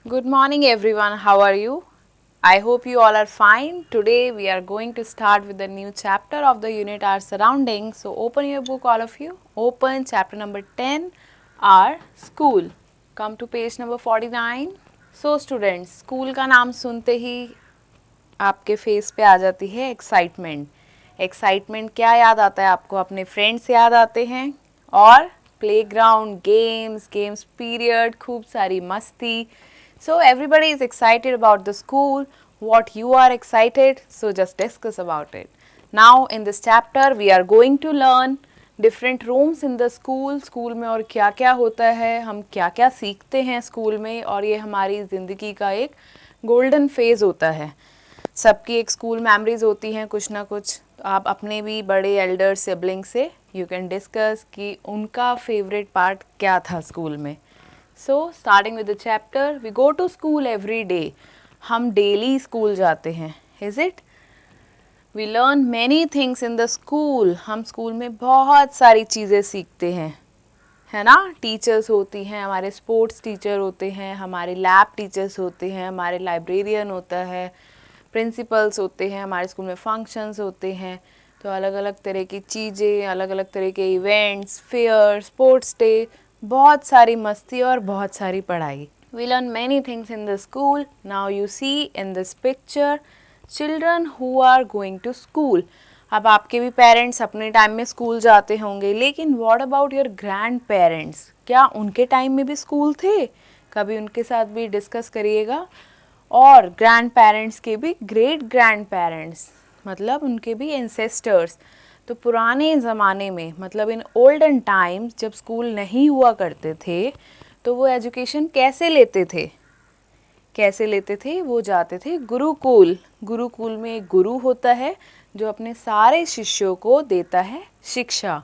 Good morning, everyone. How are you? I hope you all are fine. Today we are going to start with the new chapter of the unit Our Surroundings. So open your book, all of you. Open chapter number 10, Our School. Come to page number 49. So students, school का नाम सुनते ही आपके face पे आ जाती है excitement. Excitement क्या याद आता है आपको? अपने फ्रेंड्स याद आते हैं और प्लेग्राउंड, गेम्स पीरियड, खूब सारी मस्ती. So everybody is excited about the school. What you are excited? So just discuss about it. Now in this chapter we are going to learn different rooms in the school. School में और क्या क्या होता है, हम क्या क्या सीखते हैं स्कूल में, और ये हमारी ज़िंदगी का एक गोल्डन फेज़ होता है. सबकी एक स्कूल मेमोरीज होती हैं कुछ ना कुछ. तो आप अपने भी बड़े एल्डर सिबलिंग से यू कैन डिस्कस कि उनका फेवरेट पार्ट क्या था स्कूल में. So starting with the chapter, we go to school every day. हम डेली स्कूल जाते हैं. Is it? We learn many things in the school. हम स्कूल में बहुत सारी चीज़ें सीखते हैं, है ना. टीचर्स होती हैं, हमारे स्पोर्ट्स टीचर होते हैं, हमारे लैब टीचर्स होते हैं, हमारे लाइब्रेरियन होता है, प्रिंसिपल्स होते हैं, हमारे स्कूल में फंक्शंस होते हैं. तो अलग अलग तरह की चीज़ें, अलग अलग तरह के इवेंट्स, फेयर, स्पोर्ट्स डे, बहुत सारी मस्ती और बहुत सारी पढ़ाई. We learn many things in the school. Now you see in this picture children who are going to school. अब आपके भी पेरेंट्स अपने टाइम में स्कूल जाते होंगे, लेकिन what about your grand parents? क्या उनके टाइम में भी स्कूल थे? कभी उनके साथ भी डिस्कस करिएगा. और ग्रैंड पेरेंट्स के भी ग्रेट ग्रैंड पेरेंट्स, मतलब उनके भी एंसेस्टर्स. तो पुराने ज़माने में, मतलब इन ओल्डन टाइम्स, जब स्कूल नहीं हुआ करते थे, तो वो एजुकेशन कैसे लेते थे? कैसे लेते थे? वो जाते थे गुरुकुल. गुरुकुल में एक गुरु होता है जो अपने सारे शिष्यों को देता है शिक्षा.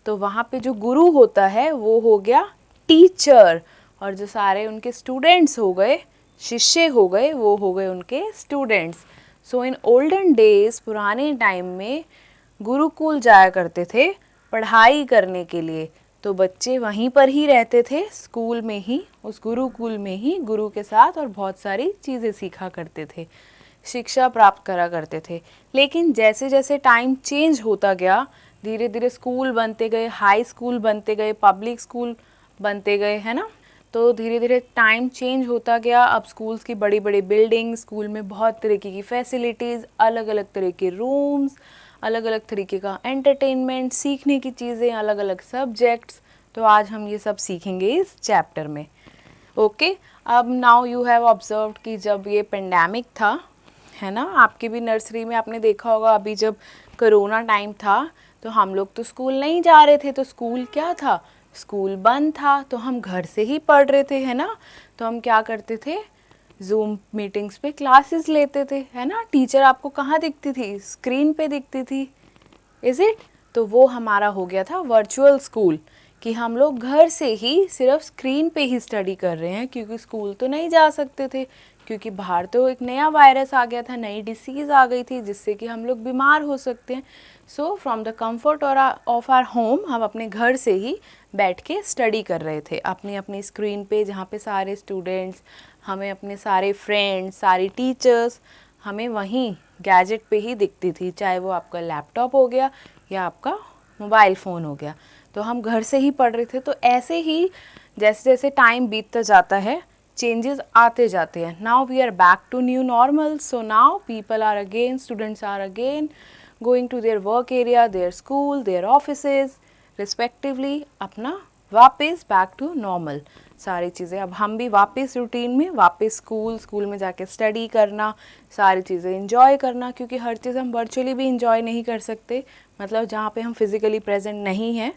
तो वहाँ पे जो गुरु होता है वो हो गया टीचर, और जो सारे उनके स्टूडेंट्स हो गए, शिष्य हो गए, वो हो गए उनके students. So in olden days, पुराने टाइम में गुरुकुल जाया करते थे पढ़ाई करने के लिए. तो बच्चे वहीं पर ही रहते थे, स्कूल में ही, उस गुरुकुल में ही गुरु के साथ, और बहुत सारी चीज़ें सीखा करते थे, शिक्षा प्राप्त करा करते थे. लेकिन जैसे जैसे टाइम चेंज होता गया, धीरे धीरे स्कूल बनते गए, हाई स्कूल बनते गए, पब्लिक स्कूल बनते गए, है ना. तो धीरे धीरे टाइम चेंज होता गया. अब स्कूल्स की बड़ी बड़ी बिल्डिंग, स्कूल में बहुत तरीके की फैसिलिटीज़, अलग अलग तरह के रूम्स, अलग अलग तरीके का एंटरटेनमेंट, सीखने की चीज़ें, अलग अलग सब्जेक्ट्स. तो आज हम ये सब सीखेंगे इस चैप्टर में. ओके. अब नाउ यू हैव ऑब्जर्व्ड कि जब ये पेंडेमिक था, है ना, आपके भी नर्सरी में आपने देखा होगा, अभी जब कोरोना टाइम था तो हम लोग तो स्कूल नहीं जा रहे थे. तो स्कूल क्या था? स्कूल बंद था. तो हम घर से ही पढ़ रहे थे, है ना. तो हम क्या करते थे? जूम मीटिंग्स पे क्लासेस लेते थे, है ना. टीचर आपको कहाँ दिखती थी? स्क्रीन पे दिखती थी. Is it? तो वो हमारा हो गया था वर्चुअल स्कूल, कि हम लोग घर से ही सिर्फ स्क्रीन पे ही स्टडी कर रहे हैं, क्योंकि स्कूल तो नहीं जा सकते थे, क्योंकि बाहर तो एक नया वायरस आ गया था, नई डिसीज़ आ गई थी जिससे कि हम लोग बीमार हो सकते हैं. सो फ्रॉम द कंफर्ट और ऑफ आर होम, हम अपने घर से ही बैठ के स्टडी कर रहे थे अपनी अपनी स्क्रीन पे, जहाँ पे सारे स्टूडेंट्स, हमें अपने सारे फ्रेंड्स, सारी टीचर्स, हमें वहीं गैजेट पे ही दिखती थी, चाहे वो आपका लैपटॉप हो गया या आपका मोबाइल फ़ोन हो गया. तो हम घर से ही पढ़ रहे थे. तो ऐसे ही जैसे जैसे टाइम बीतता जाता है, चेंजेस आते जाते हैं. Now we are back to new normal. So now people are again, students are again going to their work area, their school, their offices respectively. अपना वापस बैक टू नॉर्मल सारी चीज़ें. अब हम भी वापस रूटीन में, वापस स्कूल में जाके स्टडी करना, सारी चीज़ें इंजॉय करना, क्योंकि हर चीज़ हम वर्चुअली भी इंजॉय नहीं कर सकते, मतलब जहाँ पे हम फिज़िकली प्रेजेंट नहीं हैं.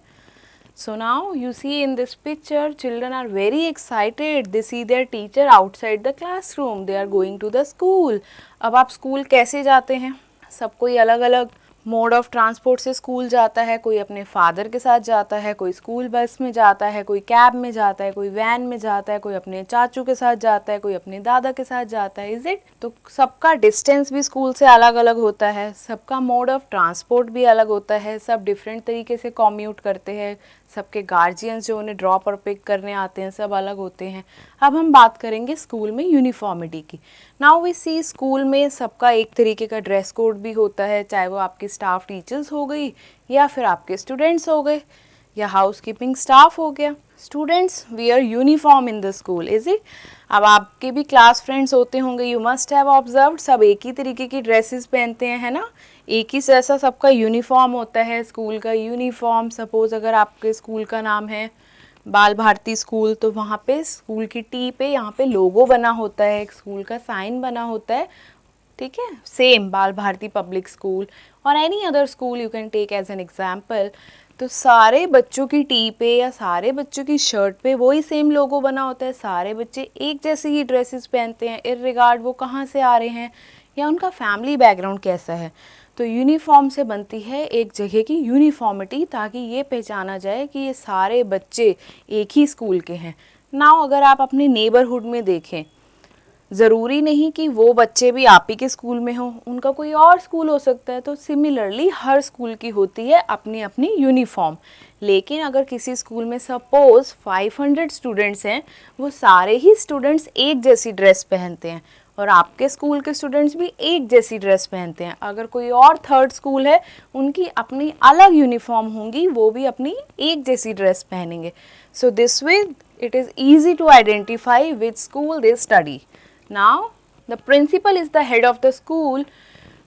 So now you see in this picture, children are very excited. They see their teacher outside the classroom. They are going to the school. अब आप स्कूल कैसे जाते हैं? सब कोई अलग अलग मोड ऑफ ट्रांसपोर्ट से स्कूल जाता है. कोई अपने फादर के साथ जाता है, कोई स्कूल बस में जाता है, कोई कैब में जाता है, कोई वैन में जाता है, कोई अपने चाचू के साथ जाता है, कोई अपने दादा के साथ जाता है. Is it? तो सबका डिस्टेंस भी स्कूल से अलग अलग होता है, सबका मोड ऑफ ट्रांसपोर्ट भी अलग होता है, सब डिफरेंट तरीके से कॉम्यूट करते हैं, सबके गार्जियंस जो उन्हें ड्रॉप और पिक करने आते हैं सब अलग होते हैं। अब हम बात करेंगे स्कूल में यूनिफॉर्मिटी की। नाउ वी सी स्कूल में सबका एक तरीके का ड्रेस कोड भी होता है, चाहे वो आपकी स्टाफ टीचर्स हो गई या फिर आपके स्टूडेंट्स हो गए या हाउस कीपिंग स्टाफ हो गया। Students wear uniform in the school, is it? अब आपके भी क्लास फ्रेंड्स होते होंगे, यू मस्ट हैव ऑब्जर्व्ड, सब एक ही तरीके की ड्रेसेस पहनते हैं, है ना, एक ही जैसा सबका यूनिफॉर्म होता है, स्कूल का यूनिफॉर्म। सपोज अगर आपके स्कूल का नाम है बाल भारती स्कूल, तो वहाँ पे स्कूल की टी पे यहाँ पे लोगो बना होता है, एक स्कूल का साइन बना होता है, ठीक है। Same Bal Bharati public school और any other school you can take as an example, तो सारे बच्चों की टी पे या सारे बच्चों की शर्ट पे वही सेम लोगो बना होता है। सारे बच्चे एक जैसे ही ड्रेसेस पहनते हैं, इररिगार्ड वो कहाँ से आ रहे हैं या उनका फैमिली बैकग्राउंड कैसा है। तो यूनिफॉर्म से बनती है एक जगह की यूनिफॉर्मिटी, ताकि ये पहचाना जाए कि ये सारे बच्चे एक ही स्कूल के हैं। नाउ अगर आप अपने नेबरहुड में देखें, ज़रूरी नहीं कि वो बच्चे भी आप ही के स्कूल में हों, उनका कोई और स्कूल हो सकता है। तो सिमिलरली हर स्कूल की होती है अपनी अपनी यूनिफॉर्म। लेकिन अगर किसी स्कूल में सपोज 500 स्टूडेंट्स हैं, वो सारे ही स्टूडेंट्स एक जैसी ड्रेस पहनते हैं और आपके स्कूल के स्टूडेंट्स भी एक जैसी ड्रेस पहनते हैं। अगर कोई और थर्ड स्कूल है, उनकी अपनी अलग यूनिफॉर्म होंगी, वो भी अपनी एक जैसी ड्रेस पहनेंगे। So this way it is easy to identify which school they study. Now the principal is the head of the school.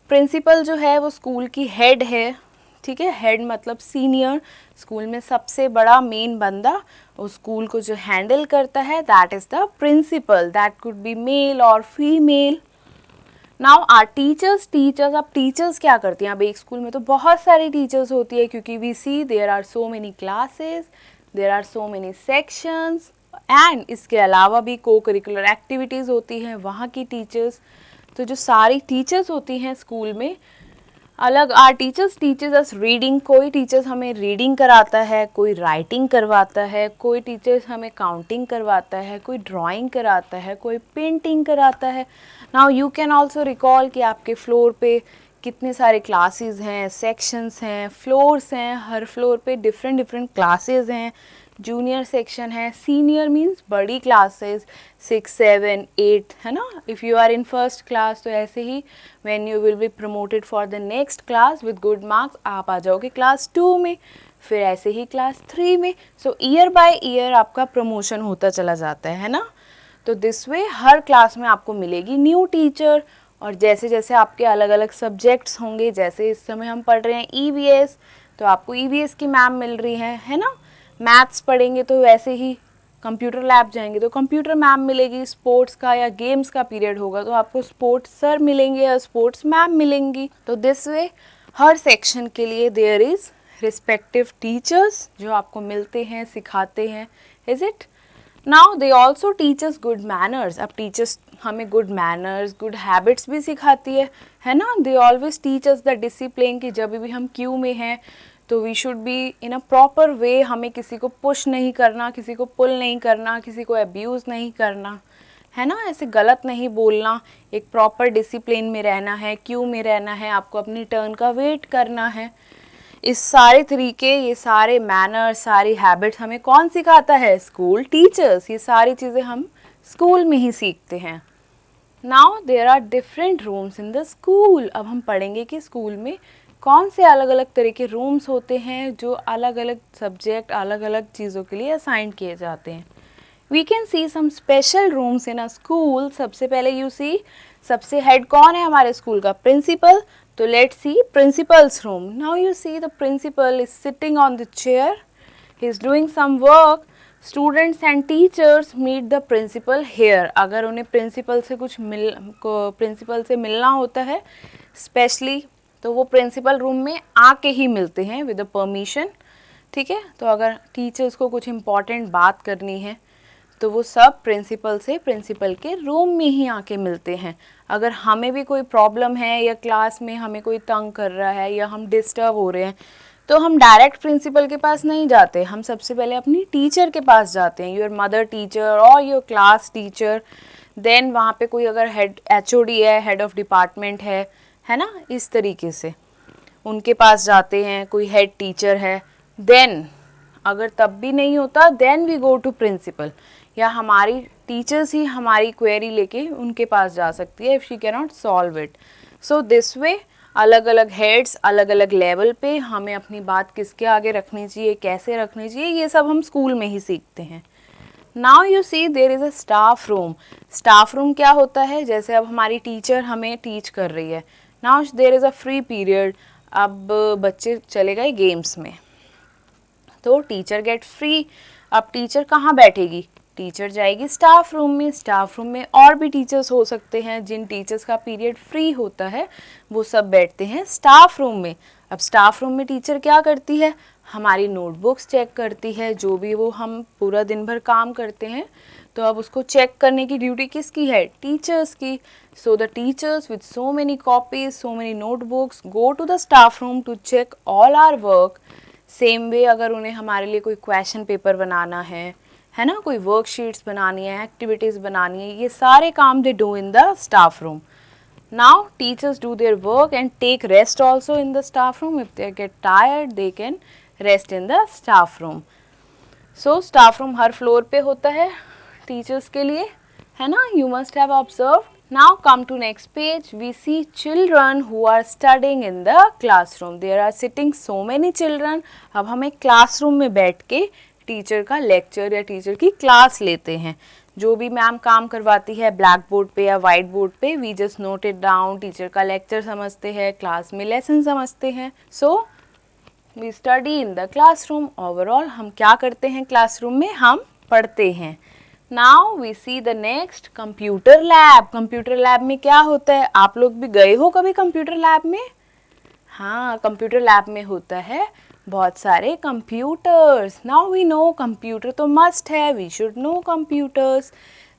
Principal जो है वो स्कूल की हेड है, ठीक है। हेड मतलब सीनियर, स्कूल में सबसे बड़ा मेन बंदा उस स्कूल को जो हैंडल करता है, that is the principal. That could be male और फीमेल। नाउ आर टीचर्स, अब टीचर्स क्या करती हैं? अब एक स्कूल में तो बहुत सारी टीचर्स होती है, क्योंकि we see there are so many classes, there are so many sections, and इसके अलावा भी को करिकुलर एक्टिविटीज़ होती हैं वहाँ की टीचर्स। तो जो सारी टीचर्स होती हैं स्कूल में अलग, are teachers teachers us reading, कोई टीचर्स हमें रीडिंग कराता है, कोई राइटिंग करवाता है, कोई टीचर्स हमें काउंटिंग करवाता है, कोई ड्राइंग कराता है, कोई पेंटिंग कराता है। Now you can also recall कि आपके फ्लोर पे कितने सारे क्लासेस हैं, सेक्शंस हैं, फ्लोर्स हैं, हर फ्लोर पे डिफरेंट डिफरेंट क्लासेस हैं। जूनियर सेक्शन है, सीनियर मीन्स बड़ी क्लासेस 6, 7, 8, है ना। If you are in first class, तो ऐसे ही when you will be promoted for the next class with good marks, आप आ जाओगे क्लास 2 में, फिर ऐसे ही क्लास 3 में। सो ईयर बाय ईयर आपका प्रमोशन होता चला जाता है ना। तो दिस वे हर क्लास में आपको मिलेगी न्यू टीचर, और जैसे जैसे आपके अलग अलग सब्जेक्ट्स होंगे, जैसे इस समय हम पढ़ रहे हैं EVS, तो आपको EVS की मैम मिल रही है ना। मैथ्स पढ़ेंगे तो वैसे ही कंप्यूटर लैब जाएंगे तो कंप्यूटर मैम मिलेगी। स्पोर्ट्स का या गेम्स का पीरियड होगा तो आपको स्पोर्ट्स सर मिलेंगे या स्पोर्ट्स मैम मिलेंगी। तो दिस वे हर सेक्शन के लिए देयर इज़ रिस्पेक्टिव टीचर्स जो आपको मिलते हैं, सिखाते हैं, is it. Now they also teachers good manners. अब टीचर्स हमें गुड मैनर्स, गुड हैबिट्स भी सिखाती है ना। They always teachers the discipline कि जब भी हम क्यू में हैं तो we should be in a proper way, हमें किसी को पुश नहीं करना, किसी को पुल नहीं करना, किसी को अब्यूज़ नहीं करना, है ना, ऐसे गलत नहीं बोलना, एक प्रॉपर डिसिप्लिन में रहना है, क्यू में रहना है, आपको अपनी टर्न का वेट करना है। इस सारे तरीके, ये सारे मैनर्स, सारी हैबिट्स हमें कौन सिखाता है? School teachers. ये सारी चीज़ें हम स्कूल में ही सीखते हैं। Now there are different rooms in the school. अब हम पढ़ेंगे कि स्कूल में कौन से अलग अलग तरह के रूम्स होते हैं जो अलग अलग सब्जेक्ट, अलग अलग चीज़ों के लिए असाइन किए जाते हैं। We can see some special rooms in a school. सबसे पहले यू सी, सबसे हेड कौन है हमारे स्कूल का? प्रिंसिपल। तो let's see principal's room. Now you see the principal is sitting on the chair, he is doing some work. Students and teachers meet the principal here. अगर उन्हें principal से मिलना होता है स्पेशली, तो वो प्रिंसिपल रूम में आके ही मिलते हैं विद अ परमिशन, ठीक है। तो अगर टीचर्स को कुछ इम्पॉर्टेंट बात करनी है तो वो सब प्रिंसिपल से प्रिंसिपल के रूम में ही आके मिलते हैं। अगर हमें भी कोई प्रॉब्लम है या क्लास में हमें कोई तंग कर रहा है या हम डिस्टर्ब हो रहे हैं, तो हम डायरेक्ट प्रिंसिपल के पास नहीं जाते, हम सबसे पहले अपनी टीचर के पास जाते हैं, योर मदर टीचर और योर क्लास टीचर। देन वहाँ पे कोई अगर हेड HOD है, हेड ऑफ डिपार्टमेंट है ना, इस तरीके से उनके पास जाते हैं, कोई हेड टीचर है। देन अगर तब भी नहीं होता then we go to principal, या हमारी टीचर्स ही हमारी क्वेरी लेके उनके पास जा सकती है if she can not solve it. So this वे अलग अलग हेड्स अलग अलग लेवल पे हमें अपनी बात किसके आगे रखनी चाहिए, कैसे रखनी चाहिए, ये सब हम स्कूल में ही सीखते हैं। Now you see there is a staff room. Staff room क्या होता है, जैसे अब हमारी टीचर हमें टीच कर रही है, now there is a free period, अब बच्चे चले गए गेम्स में तो टीचर गेट फ्री। अब टीचर कहाँ बैठेगी, टीचर जाएगी स्टाफ रूम में। स्टाफ रूम में और भी टीचर्स हो सकते हैं, जिन टीचर्स का पीरियड फ्री होता है वो सब बैठते हैं स्टाफ रूम में। अब स्टाफ रूम में टीचर क्या करती है, हमारी नोटबुक्स चेक करती है, जो भी वो हम पूरा दिन भर काम करते हैं तो अब उसको चेक करने की ड्यूटी किसकी है, टीचर्स की। So the teachers with so many copies so many notebooks go to the staff room to check all our work. Same way अगर उन्हें हमारे लिए कोई क्वेश्चन पेपर बनाना है ना, कोई वर्कशीट्स बनानी है, एक्टिविटीज़ बनानी है, ये सारे काम they do in the staff room. Now teachers do their work and take rest also in the staff room. If they get tired they can rest in the staff room. So staff room हर floor पे होता है teachers के लिए, है ना, you must have observe. Now come to next page, we see children who are studying in the classroom. There are sitting so many children. अब हम एक क्लासरूम में बैठ के टीचर का लेक्चर या टीचर की क्लास लेते हैं। जो भी मैम काम करवाती है ब्लैक बोर्ड पे या वाइट बोर्ड पे, we just note it down, teacher का लेक्चर समझते हैं, क्लास में लेसन समझते हैं। So we study in the classroom. Overall हम क्या करते हैं क्लासरूम में, हम पढ़ते हैं। Now we see the next computer lab. Computer lab में क्या होता है, आप लोग भी गए हो कभी कंप्यूटर लैब में? हाँ, कंप्यूटर लैब में होता है बहुत सारे computers. Now we know computer तो मस्ट है, वी शुड नो कंप्यूटर्स।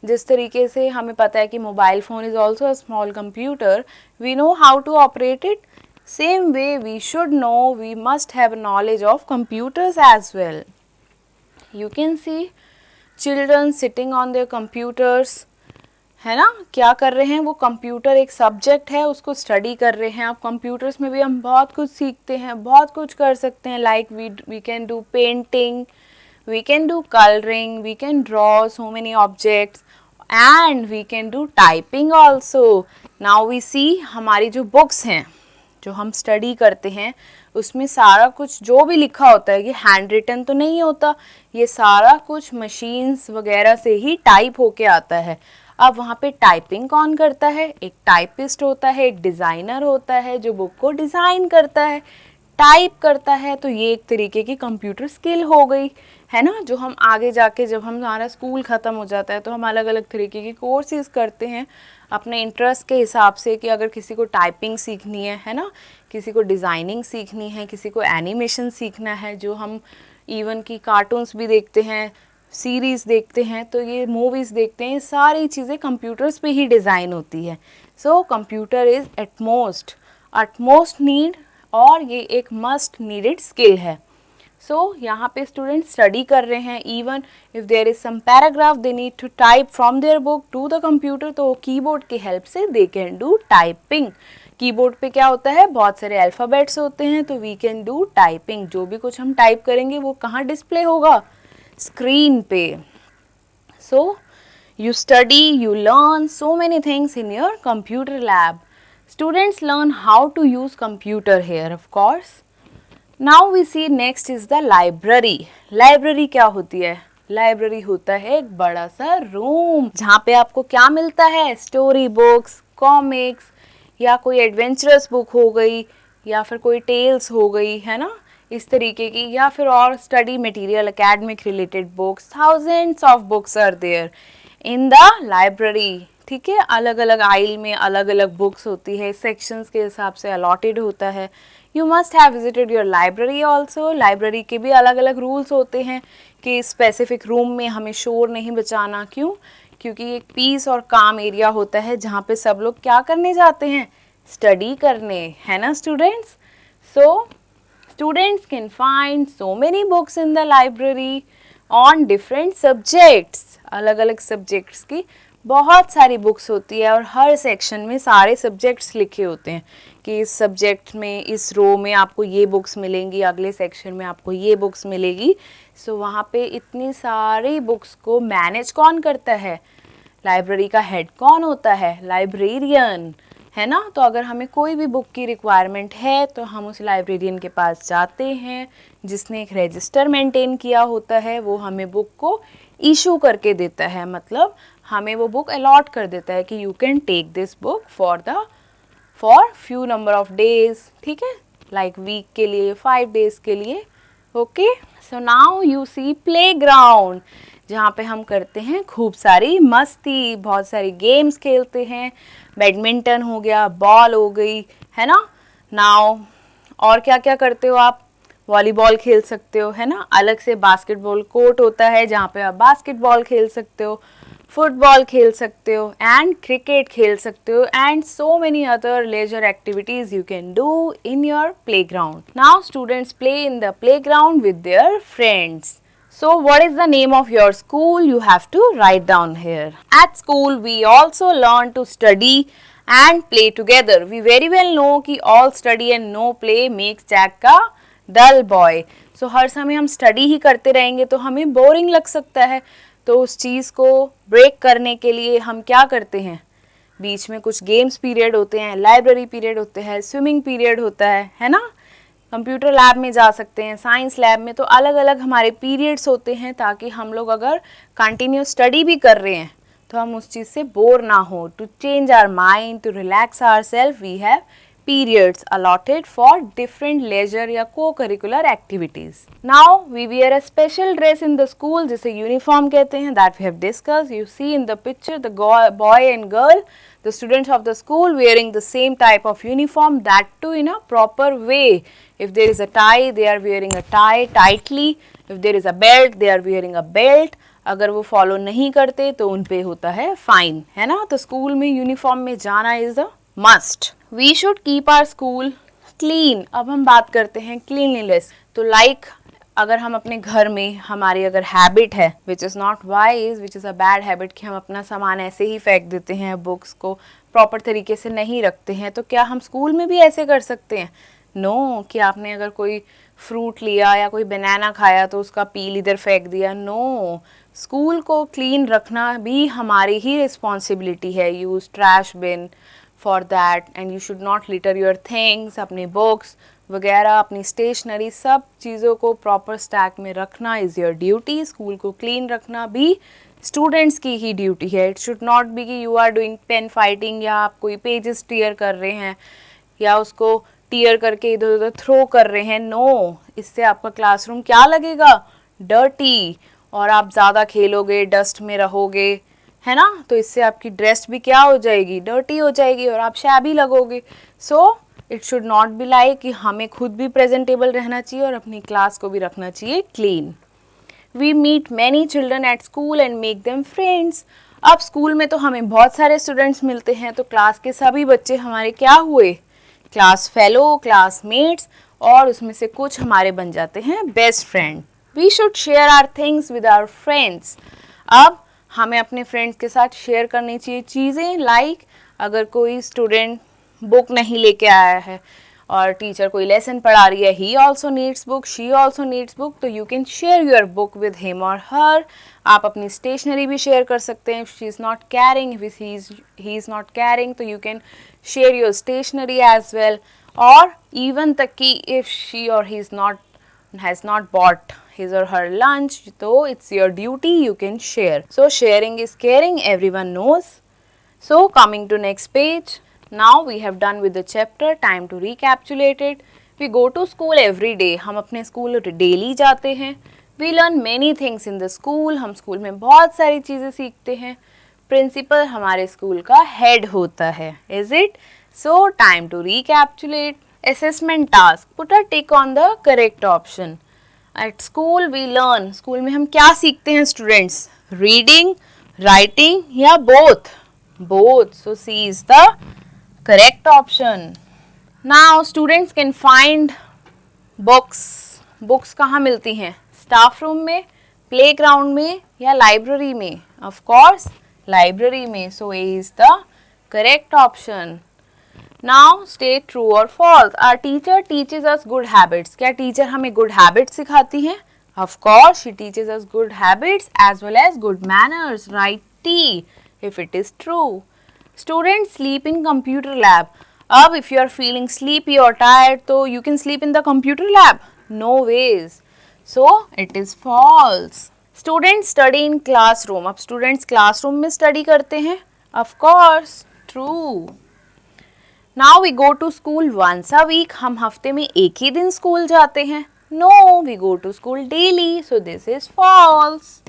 जिस तरीके से हमें पता है कि mobile phone is also a small computer, we know how to operate it. Same way we should know, we must have knowledge of computers as well. You can see children sitting on their computers, है ना, क्या कर रहे हैं वो, computer एक subject है उसको स्टडी कर रहे हैं। अब कंप्यूटर्स में भी हम बहुत कुछ सीखते हैं, बहुत कुछ कर सकते हैं, like we can do painting, we can do colouring, we can draw so many objects and we can do typing also. Now we see हमारी जो बुक्स हैं जो हम स्टडी करते हैं उसमें सारा कुछ जो भी लिखा होता है ये हैंड रिटन तो नहीं होता, ये सारा कुछ मशीन्स वगैरह से ही टाइप होके आता है। अब वहाँ पे टाइपिंग कौन करता है, एक टाइपिस्ट होता है, एक डिज़ाइनर होता है जो बुक को डिज़ाइन करता है, टाइप करता है। तो ये एक तरीके की कंप्यूटर स्किल हो गई, है ना, जो हम आगे जाके जब हमारा स्कूल ख़त्म हो जाता है तो हम अलग अलग तरीके की कोर्सेज करते हैं अपने इंटरेस्ट के हिसाब से, कि अगर किसी को टाइपिंग सीखनी है ना, किसी को डिज़ाइनिंग सीखनी है, किसी को एनिमेशन सीखना है, जो हम इवन की कार्टून्स भी देखते हैं, सीरीज़ देखते हैं, तो ये मूवीज़ देखते हैं, सारी चीज़ें कंप्यूटर्स पे ही डिज़ाइन होती है। So computer is utmost need, और ये एक मस्ट नीडेड स्किल है। सो यहाँ पे स्टूडेंट स्टडी कर रहे हैं, even if there is some paragraph they need to type from their book to the computer, तो कीबोर्ड की हेल्प से they can do typing. Keyboard पे क्या होता है, बहुत सारे अल्फ़ाबेट्स होते हैं, तो वी कैन डू टाइपिंग। जो भी कुछ हम टाइप करेंगे वो कहाँ डिस्प्ले होगा, स्क्रीन पे। सो you study, you learn so many things in your computer lab. Students learn how to use computer here, of course. Now we see next is the library. Library क्या होती है, library होता है एक बड़ा सा रूम जहाँ पे आपको क्या मिलता है, स्टोरी बुक्स, कॉमिक्स, या कोई एडवेंचरस बुक हो गई, या फिर कोई टेल्स हो गई, है ना, इस तरीके की, या फिर और study material, academic related books, thousands of books are there in the library. ठीक है, अलग अलग आइल में अलग अलग बुक्स होती है, सेक्शंस के हिसाब से अलॉटेड होता है। You must have visited your library also. Library के भी अलग अलग रूल्स होते हैं कि स्पेसिफिक रूम में हमें शोर नहीं बचाना। क्यों, क्योंकि एक पीस और काम एरिया होता है जहाँ पे सब लोग क्या करने जाते हैं, स्टडी करने, है ना students. So students can find so many books in the library on different subjects. अलग अलग सब्जेक्ट्स की बहुत सारी बुक्स होती है और हर सेक्शन में सारे सब्जेक्ट्स लिखे होते हैं कि इस सब्जेक्ट में इस रो में आपको ये बुक्स मिलेंगी, अगले सेक्शन में आपको ये बुक्स मिलेगी। सो वहाँ पे इतनी सारी बुक्स को मैनेज कौन करता है? लाइब्रेरी का हेड कौन होता है? लाइब्रेरियन, है ना। तो अगर हमें कोई भी बुक की रिक्वायरमेंट है तो हम उस लाइब्रेरियन के पास जाते हैं जिसने एक रजिस्टर मेंटेन किया होता है, वो हमें बुक को इशू करके देता है, मतलब हमें वो बुक अलॉट कर देता है कि you can take this book for few number of days, ठीक है, लाइक वीक के लिए, 5 डेज के लिए। Okay, so now you see playground, जहाँ पे हम करते हैं खूब सारी मस्ती, बहुत सारी गेम्स खेलते हैं, बैडमिंटन हो गया, बॉल हो गई, है ना। नाउ और क्या क्या करते हो आप? वॉलीबॉल खेल सकते हो, है ना। अलग से बास्केटबॉल कोर्ट होता है जहाँ पे आप बास्केटबॉल खेल सकते हो, फुटबॉल खेल सकते हो, एंड क्रिकेट खेल सकते हो, and so many other leisure activities you can do in your playground. Now students play in the playground with their friends. So what is the name of your school? You have to write down here. At school we also learn to study and play together. We very well know कि all study and no play makes Jack a dull boy. So हर समय हम study ही करते रहेंगे तो हमें boring लग सकता है, तो उस चीज़ को break करने के लिए हम क्या करते हैं? बीच में कुछ गेम्स पीरियड होते हैं, लाइब्रेरी पीरियड होते हैं, स्विमिंग पीरियड होता है ना। कंप्यूटर लैब में जा सकते हैं, साइंस लैब में, तो अलग अलग हमारे पीरियड्स होते हैं ताकि हम लोग अगर कंटिन्यू स्टडी भी कर रहे हैं तो हम उस चीज़ से बोर ना हो। To change our mind, to relax our self, we have periods allotted for different leisure या co-curricular activities. Now we wear a special dress in the school जिसे uniform कहते हैं, that we have discussed. You see in the picture the boy and girl, the students of the school wearing the same type of uniform, that too in a proper way. If there is a tie, they are wearing a tie tightly. If there is a belt, they are wearing a belt. अगर वो follow नहीं करते तो उन पे होता है fine, है ना। तो स्कूल में यूनिफॉर्म में जाना is a must. We should keep our school clean. अब हम बात करते हैं क्लीनलीनेस. तो लाइक अगर हम अपने घर में, हमारी अगर हैबिट है which is not wise, which is a bad habit, कि हम अपना सामान ऐसे ही फेंक देते हैं, बुक्स को प्रॉपर तरीके से नहीं रखते हैं, तो क्या हम स्कूल में भी ऐसे कर सकते हैं? नो. कि आपने अगर कोई फ्रूट लिया या कोई बनाना खाया तो उसका पील इधर फेंक दिया, नो. स्कूल को क्लीन रखना भी हमारी ही रिस्पॉन्सिबिलिटी है. Use trash been for that and you should not litre your things. अपने बुक्स वगैरह, अपनी स्टेशनरी, सब चीज़ों को प्रॉपर स्टैक में रखना इज़ योर ड्यूटी. स्कूल को क्लीन रखना भी स्टूडेंट्स की ही ड्यूटी है. इट शुड नॉट बी कि you are doing pen fighting, या आप कोई पेजेस टीयर कर रहे हैं या उसको टीयर करके इधर उधर थ्रो कर रहे हैं. नो. इससे आपका क्लासरूम क्या लगेगा? डर्टी. और आप ज़्यादा खेलोगे, डस्ट में रहोगे, है ना, तो इससे आपकी ड्रेस भी क्या हो जाएगी? डर्टी हो जाएगी और आप शैबी लगोगे. So it should not be like कि हमें खुद भी प्रेजेंटेबल रहना चाहिए और अपनी क्लास को भी रखना चाहिए clean. We meet many children at school and make them friends. अब स्कूल में तो हमें बहुत सारे स्टूडेंट्स मिलते हैं, तो क्लास के सभी बच्चे हमारे क्या हुए? क्लास फेलो, क्लासमेट्स, और उसमें से कुछ हमारे बन जाते हैं best friend. We should share our things with our friends. अब हमें अपने फ्रेंड्स के साथ शेयर करनी चाहिए चीज़ें. लाइक अगर कोई स्टूडेंट बुक नहीं लेके आया है और टीचर कोई लेसन पढ़ा रही है, he also needs book, she also needs book, तो you can share your book with him or her. आप अपनी स्टेशनरी भी शेयर कर सकते हैं. She is not carrying, if he is not carrying, तो you can share your stationery as well. और even तक कि if she or he is not has not bought his or her lunch, so it's your duty, you can share. So sharing is caring, everyone knows. So coming to next page, now we have done with the chapter. Time to recapitulate it. We go to school every day. हम अपने school daily जाते हैं. We learn many things in the school. हम school में बहुत सारी चीज़ें सीखते हैं. प्रिंसिपल हमारे स्कूल का हेड होता है, is it? So time to recapitulate. Assessment task. Put a tick on the correct option. At school we learn. School में हम क्या सीखते हैं स्टूडेंट्स? रीडिंग, राइटिंग या both? Both. So C is the correct option. Now students can find books. Books कहाँ मिलती हैं? Staff room में, प्ले ग्राउंड में या लाइब्रेरी में? Of course लाइब्रेरी में. So A is the correct option. Now state true or false. Our teacher teaches us good habits. क्या teacher हमें good habits सिखाती हैं? Of course, she teaches us good habits as well as good manners. Write T if it is true. Students sleep in computer lab. अब if you are feeling sleepy or tired, तो you can sleep in the computer lab. No ways. So it is false. Students study in classroom. अब students classroom में study करते हैं. Of course, true. Now we go to school once a week. हम हफ्ते में एक ही दिन school जाते हैं. No, we go to school daily. So this is false.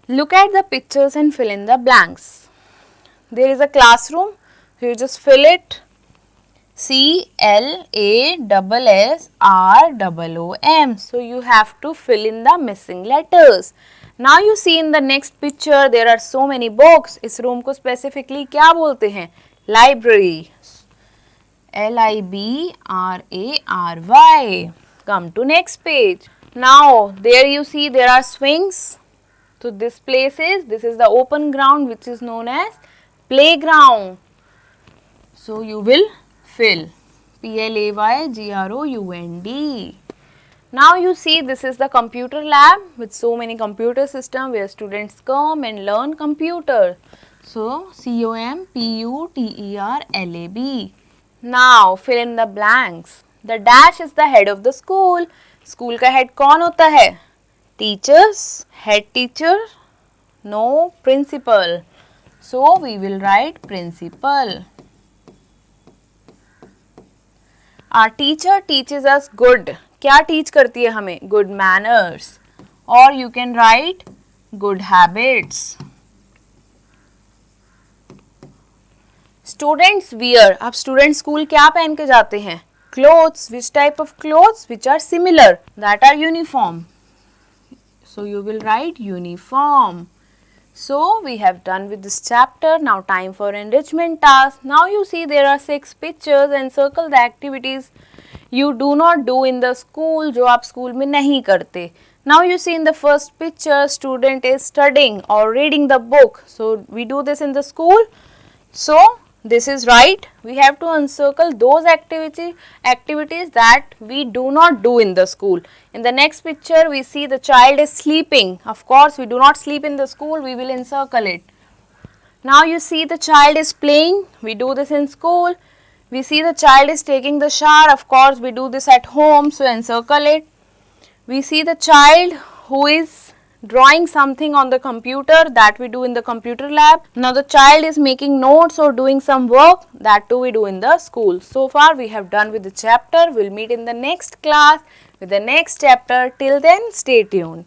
Look at the pictures and fill in the blanks. There is a classroom. So you just fill it. CLASSROOM. So you have to fill in the missing letters. Now you see in the next picture there are so many books. इस room को specifically क्या बोलते हैं? Library. LIBRARY. Come to next page. Now there you see there are swings. So this is the open ground which is known as playground. So you will fill PLAYGROUND. Now you see this is the computer lab with so many computer system where students come and learn computer. So COMPUTERLAB. Now fill in the blanks. The dash is the head of the school. School का head कौन होता है? Teachers, head teacher? No, principal. So we will write principal. Our teacher teaches us good. क्या teach करती है हमें? Good manners. Or you can write good habits. Students wear. अब students school क्या पहन के जाते हैं? Clothes. Which type of clothes? Which are similar. That are uniform. So you will write uniform. So we have done with this chapter. Now time for enrichment task. Now you see there are 6 pictures and circle the activities you do not do in the school जो आप school में नहीं करते. Now you see in the first picture student is studying or reading the book. So we do this in the school. So this is right. We have to encircle those activities that we do not do in the school. In the next picture we see the child is sleeping. Of course we do not sleep in the school. We will encircle it. Now you see the child is playing. We do this in school. We see the child is taking the shower. Of course we do this at home. So encircle it. We see the child who is drawing something on the computer, that we do in the computer lab. Now the child is making notes or doing some work, that too we do in the school. So far we have done with the chapter. We'll meet in the next class with the next chapter. Till then, stay tuned.